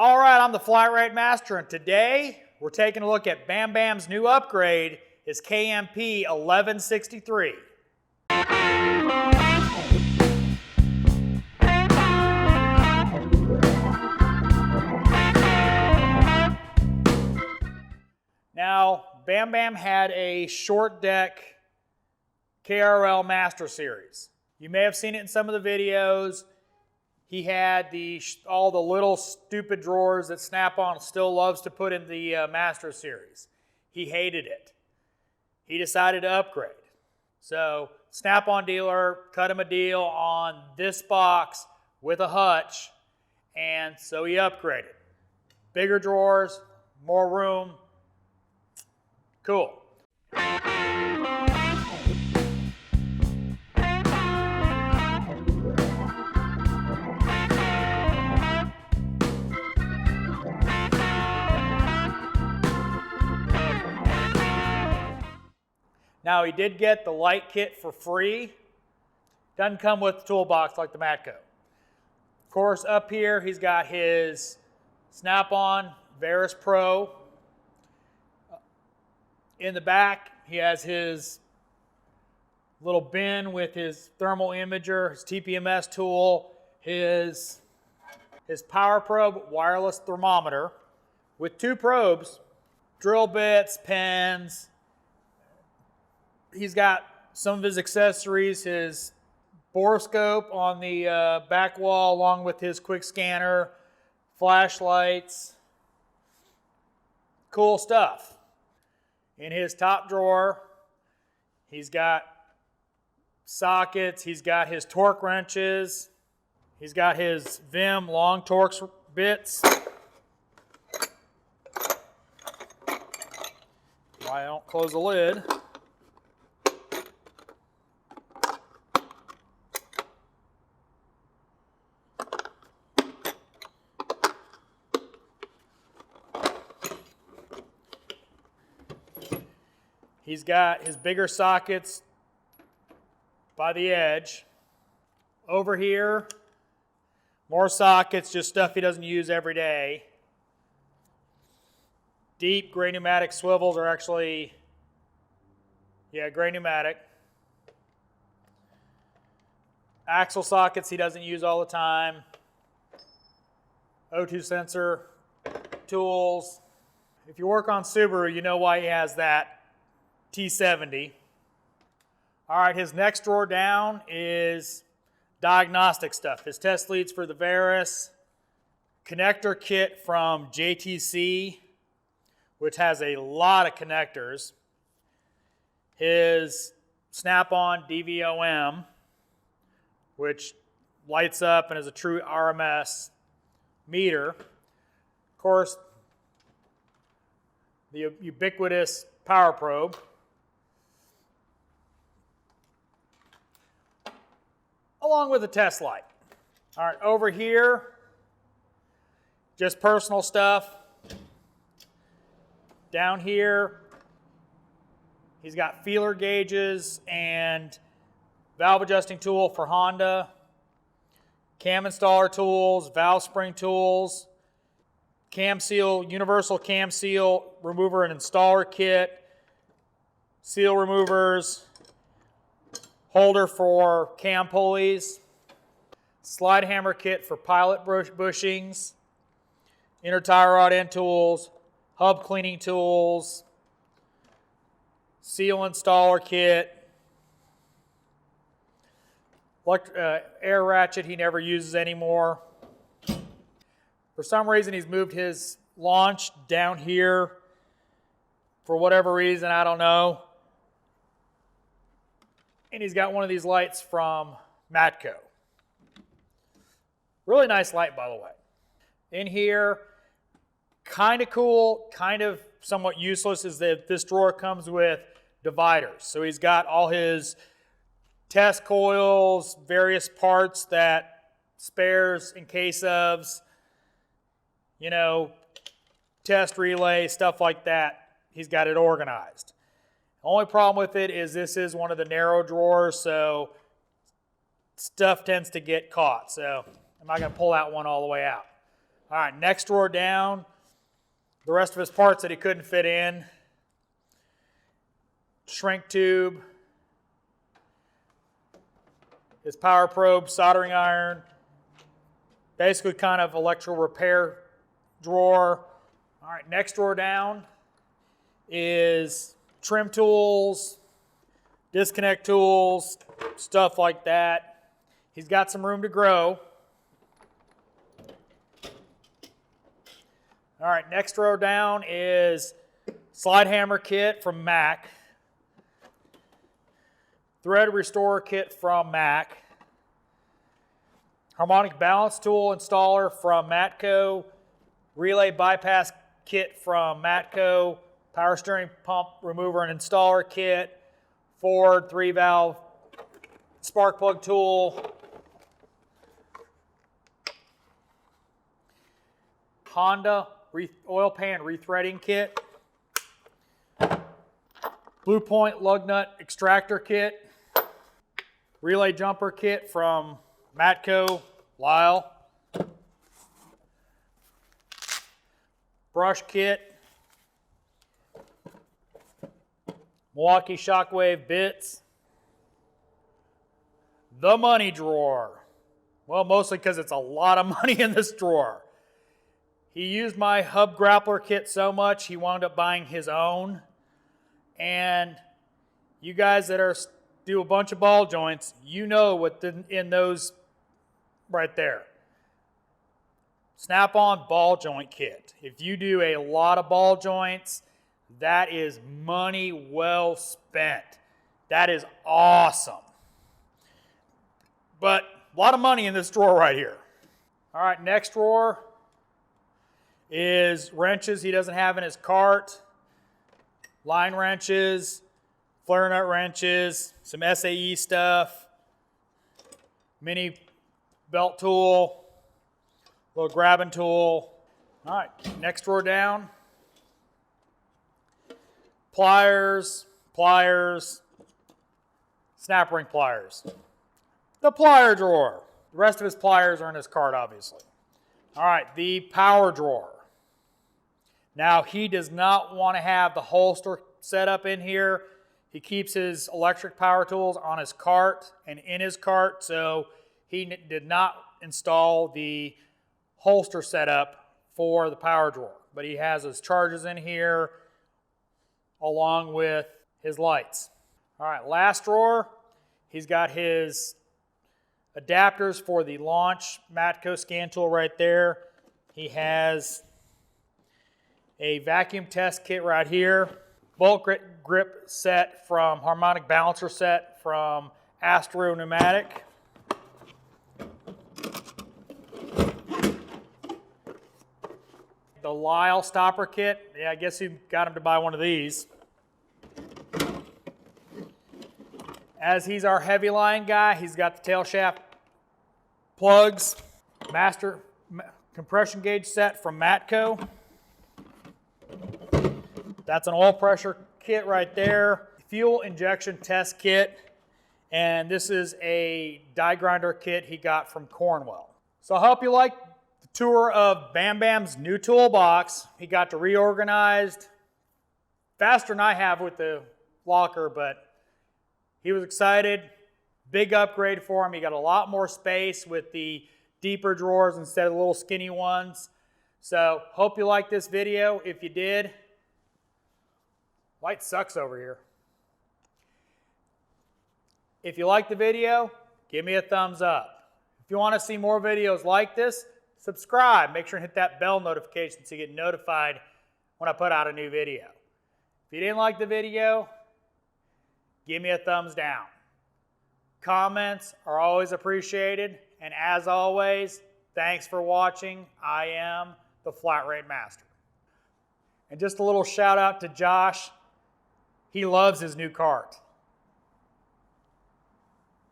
All right, I'm the flatratemaster, and today we're taking a look at Bam Bam's new upgrade, his KMP 1163. Now, Bam Bam had a short deck KRL Master Series. You may have seen it in some of the videos. He had all the little stupid drawers that Snap-on still loves to put in the Master Series. He hated it. He decided to upgrade. So Snap-on dealer cut him a deal on this box with a hutch, and so he upgraded. Bigger drawers, more room. Cool. Now, he did get the light kit for free. Doesn't come with the toolbox like the Matco. Of course, up here, he's got his Snap-on Veris Pro. In the back, he has his little bin with his thermal imager, his TPMS tool, his power probe wireless thermometer with two probes, drill bits, pens. He's got some of his accessories, his borescope on the back wall along with his quick scanner, flashlights, cool stuff. In his top drawer, he's got sockets, he's got his torque wrenches, he's got his Vim long Torx bits. Why I don't close the lid. He's got his bigger sockets by the edge. Over here, more sockets, just stuff he doesn't use every day. Deep gray pneumatic swivels are actually, gray pneumatic. Axle sockets he doesn't use all the time. O2 sensor tools. If you work on Subaru, you know why he has that. T70. All right, his next drawer down is diagnostic stuff. His test leads for the Veris, connector kit from JTC, which has a lot of connectors. His Snap-on DVOM, which lights up and is a true RMS meter. Of course, the ubiquitous power probe. Along with a test light. All right, over here, just personal stuff. Down here, he's got feeler gauges and valve adjusting tool for Honda, cam installer tools, valve spring tools, cam seal, universal cam seal remover and installer kit, seal removers, holder for cam pulleys, slide hammer kit for pilot bushings, inner tie rod end tools, hub cleaning tools, seal installer kit, air ratchet he never uses anymore. For some reason he's moved his launch down here for whatever reason, I don't know. And he's got one of these lights from Matco. Really nice light, by the way. In here, kind of cool, kind of somewhat useless, is that this drawer comes with dividers. So he's got all his test coils, various parts that spares in case ofs, test relay, stuff like that. He's got it organized. The only problem with it is this is one of the narrow drawers, so stuff tends to get caught. So I'm not going to pull that one all the way out. All right, next drawer down, the rest of his parts that he couldn't fit in. Shrink tube, his power probe, soldering iron, basically kind of electrical repair drawer. All right, next drawer down is trim tools, disconnect tools, stuff like that. He's got some room to grow. All right, next row down is slide hammer kit from Mac, thread restorer kit from Mac, harmonic balance tool installer from Matco, relay bypass kit from Matco, power steering pump remover and installer kit, Ford 3-valve spark plug tool, Honda oil pan rethreading kit, Blue Point lug nut extractor kit, relay jumper kit from Matco, Lyle, brush kit, Milwaukee Shockwave bits, the money drawer. Well, mostly because it's a lot of money in this drawer. He used my hub grappler kit so much, he wound up buying his own. And you guys that do a bunch of ball joints, you know what's in those right there. Snap-on ball joint kit. If you do a lot of ball joints, that is money well spent. That is awesome. But a lot of money in this drawer right here. All right, next drawer is wrenches he doesn't have in his cart, line wrenches, flare nut wrenches, some SAE stuff, mini belt tool, little grabbing tool. All right, next drawer down, pliers, snap ring pliers. The plier drawer. The rest of his pliers are in his cart, obviously. All right, the power drawer. Now, he does not want to have the holster set up in here. He keeps his electric power tools on his cart and in his cart, so he did not install the holster setup for the power drawer. But he has his chargers in here along with his lights. All right, last drawer, he's got his adapters for the launch Matco scan tool right there. He has a vacuum test kit right here, bolt grip set from harmonic balancer set from Astro Pneumatic. The Lyle stopper kit. Yeah, I guess you got him to buy one of these. As he's our heavy line guy, he's got the tail shaft plugs, master compression gauge set from Matco. That's an oil pressure kit right there. Fuel injection test kit. And this is a die grinder kit he got from Cornwell. So I hope you liked the tour of Bam Bam's new toolbox. He got to reorganized faster than I have with the locker, but he was excited. Big upgrade for him. He got a lot more space with the deeper drawers instead of the little skinny ones. So hope you liked this video. If you did, light sucks over here. If you liked the video, give me a thumbs up. If you want to see more videos like this, subscribe. Make sure and hit that bell notification so you get notified when I put out a new video. If you didn't like the video, give me a thumbs down. Comments are always appreciated. And as always, thanks for watching. I am the Flat Rate Master. And just a little shout out to Josh. He loves his new cart.